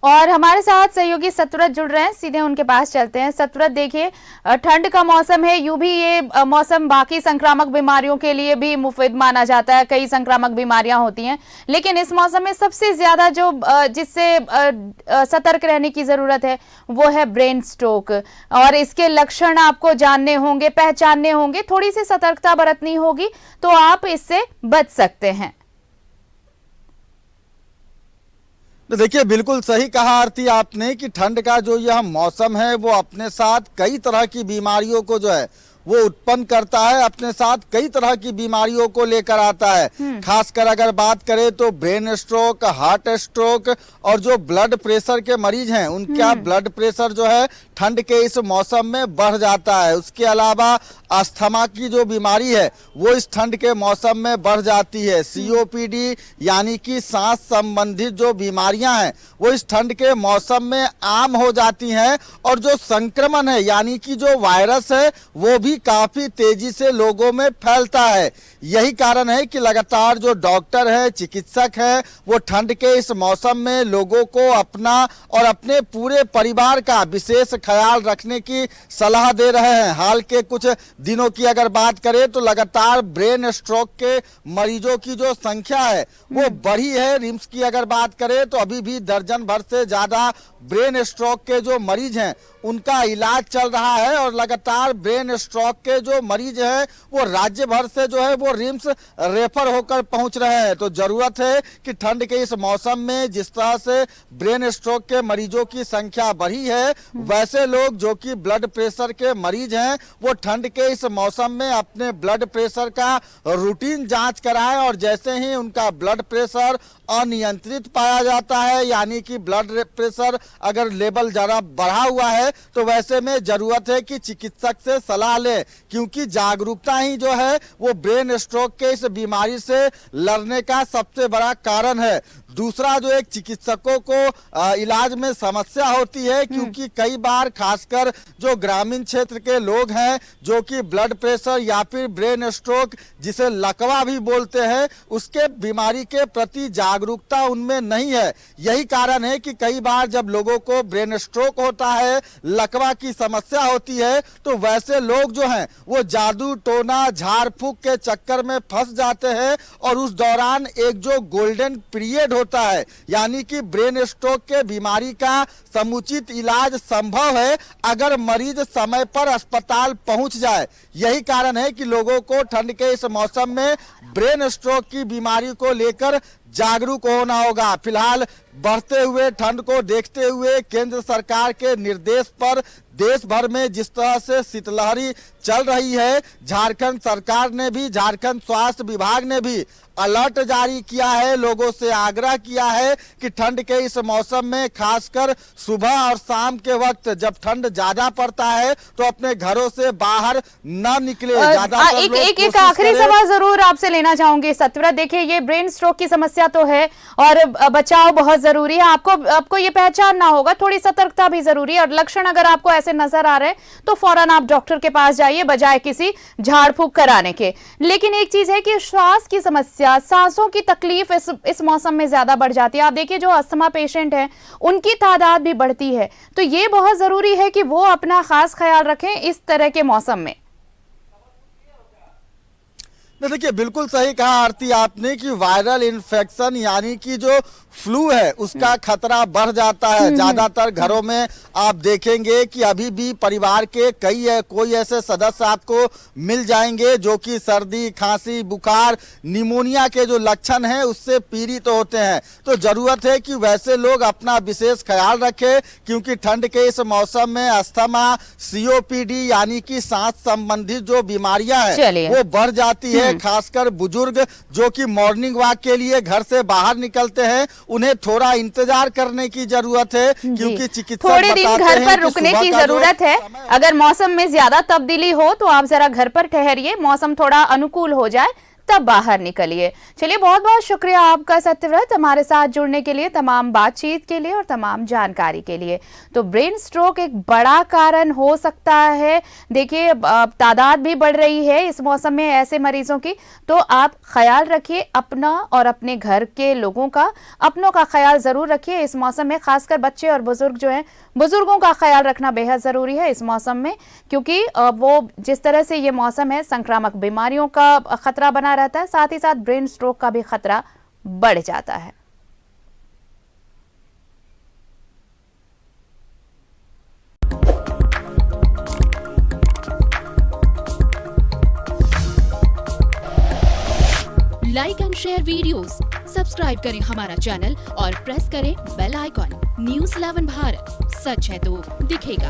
और हमारे साथ सहयोगी सतव्रत जुड़ रहे हैं, सीधे उनके पास चलते हैं। सतव्रत, देखिए ठंड का मौसम है, यूं भी ये मौसम बाकी संक्रामक बीमारियों के लिए भी मुफीद माना जाता है, कई संक्रामक बीमारियां होती हैं, लेकिन इस मौसम में सबसे ज्यादा जो जिससे सतर्क रहने की जरूरत है वो है ब्रेन स्ट्रोक। और इसके लक्षण आपको जानने होंगे, पहचानने होंगे, थोड़ी सी सतर्कता बरतनी होगी तो आप इससे बच सकते हैं। तो देखिए, बिल्कुल सही कहा आरती आपने कि ठंड का जो यह मौसम है वो अपने साथ कई तरह की बीमारियों को जो है वो उत्पन्न करता है, अपने साथ कई तरह की बीमारियों को लेकर आता है। खासकर अगर बात करें तो ब्रेन स्ट्रोक, हार्ट स्ट्रोक और जो ब्लड प्रेशर के मरीज हैं उनका ब्लड प्रेशर जो है ठंड के इस मौसम में बढ़ जाता है। उसके अलावा अस्थमा की जो बीमारी है वो इस ठंड के मौसम में बढ़ जाती है। सीओपीडी यानी कि सांस संबंधित जो बीमारियां हैं वो इस ठंड के मौसम में आम हो जाती हैं। और जो संक्रमण है यानी कि जो वायरस है वो भी काफी तेजी से लोगों में फैलता है। यही कारण है कि लगातार जो डॉक्टर है, चिकित्सक है, वो ठंड के इस मौसम में लोगों को अपना और अपने पूरे परिवार का विशेष ख्याल रखने की सलाह दे रहे हैं। हाल के कुछ दिनों की अगर बात करें तो लगातार ब्रेन स्ट्रोक के मरीजों की जो संख्या है वो बढ़ी है। रिम्स की अगर बात करें तो अभी भी दर्जन भर से ज्यादा ब्रेन स्ट्रोक के जो मरीज हैं उनका इलाज चल रहा है। और लगातार ब्रेन स्ट्रोक के जो मरीज हैं वो राज्य भर से जो है वो रिम्स रेफर होकर पहुंच रहे हैं। तो जरूरत है कि ठंड के इस मौसम में जिस तरह से ब्रेन स्ट्रोक के मरीजों की संख्या बढ़ी है, वैसे लोग जो कि ब्लड प्रेशर के मरीज हैं वो ठंड के इस मौसम में अपने ब्लड प्रेशर का रूटीन जांच कराएं। और जैसे ही उनका ब्लड प्रेशर अनियंत्रित पाया जाता है यानी कि ब्लड प्रेशर अगर लेवल जरा बढ़ा हुआ है तो वैसे में जरूरत है कि चिकित्सक से सलाह लें, क्योंकि जागरूकता ही जो है वो ब्रेन स्ट्रोक के इस बीमारी से लड़ने का सबसे बड़ा कारण है। दूसरा जो एक चिकित्सकों को इलाज में समस्या होती है, क्योंकि कई बार खासकर जो ग्रामीण क्षेत्र के लोग हैं जो कि ब्लड प्रेशर या फिर ब्रेन स्ट्रोक जिसे लकवा भी बोलते हैं उसके बीमारी के प्रति जागरूकता उनमें नहीं है। यही कारण है कि कई बार जब लोगों को ब्रेन स्ट्रोक होता है, लकवा की समस्या होती है, तो वैसे लोग जो हैं वो जादू टोना झाड़ फूक के चक्कर में फंस जाते हैं। और उस दौरान एक जो गोल्डन पीरियड होता है यानी कि ब्रेन स्ट्रोक के बीमारी का समुचित इलाज संभव है अगर मरीज समय पर अस्पताल पहुंच जाए। यही कारण है कि लोगों को ठंड के इस मौसम में ब्रेन स्ट्रोक की बीमारी को लेकर जागरूक होना होगा। फिलहाल बढ़ते हुए ठंड को देखते हुए केंद्र सरकार के निर्देश पर देश भर में जिस तरह से शीतलहरी चल रही है, झारखंड सरकार ने भी, झारखंड स्वास्थ्य विभाग ने भी अलर्ट जारी किया है। लोगों से आग्रह किया है कि ठंड के इस मौसम में खासकर सुबह और शाम के वक्त जब ठंड ज्यादा पड़ता है तो अपने घरों से बाहर न निकले। एक आखिरी सवाल जरूर आपसे लेना चाहूंगी सतव्रत। देखिए, ये ब्रेन स्ट्रोक की समस्या तो है और बचाव बहुत जरूरी है, आपको ये पहचानना होगा, थोड़ी सतर्कता भी जरूरी है। और लक्षण अगर आपको ऐसे नजर आ रहे हैं तो फौरन आप डॉक्टर के पास जाइए बजाय किसी झाड़ फूक कराने के। लेकिन एक चीज है कि श्वास की समस्या, सांसों की तकलीफ इस मौसम में ज्यादा बढ़ जाती है। आप देखिए, जो अस्थमा पेशेंट हैं उनकी तादाद भी बढ़ती है, तो ये बहुत जरूरी है कि वो अपना खास ख्याल रखें इस तरह के मौसम में। देखिए, बिल्कुल सही कहा आरती आपने कि वायरल इन्फेक्शन यानी कि जो फ्लू है उसका खतरा बढ़ जाता है। ज्यादातर घरों में आप देखेंगे कि अभी भी परिवार के कोई ऐसे सदस्य आपको मिल जाएंगे जो कि सर्दी, खांसी, बुखार, निमोनिया के जो लक्षण हैं उससे पीड़ित होते हैं। तो जरूरत है कि वैसे लोग अपना विशेष ख्याल रखें, क्योंकि ठंड के इस मौसम में अस्थमा, सीओपीडी यानी कि सांस संबंधित जो बीमारियां हैं वो बढ़ जाती है। खासकर बुजुर्ग जो कि मॉर्निंग वॉक के लिए घर से बाहर निकलते हैं उन्हें थोड़ा इंतजार करने की जरूरत है, क्योंकि चिकित्सक थोड़े दिन घर पर रुकने की जरूरत है। अगर मौसम में ज्यादा तब्दीली हो तो आप जरा घर पर ठहरिए, मौसम थोड़ा अनुकूल हो जाए तब बाहर निकलिए। चलिए, बहुत बहुत शुक्रिया आपका सत्यव्रत, हमारे साथ जुड़ने के लिए, तमाम बातचीत के लिए और तमाम जानकारी के लिए। तो ब्रेन स्ट्रोक एक बड़ा कारण हो सकता है। देखिए, तादाद भी बढ़ रही है इस मौसम में ऐसे मरीजों की, तो आप ख्याल रखिए अपना और अपने घर के लोगों का, अपनों का ख्याल जरूर रखिए इस मौसम में। खासकर बच्चे और बुजुर्ग जो हैं, बुजुर्गों का ख्याल रखना बेहद जरूरी है इस मौसम में, क्योंकि वो जिस तरह से ये मौसम है, संक्रामक बीमारियों का खतरा बना रहता है, साथ ही साथ ब्रेन स्ट्रोक का भी खतरा बढ़ जाता है। Like and share videos, subscribe करें हमारा चैनल और प्रेस करें बेल आइकॉन। न्यूज़ 11 भारत, सच है तो दिखेगा।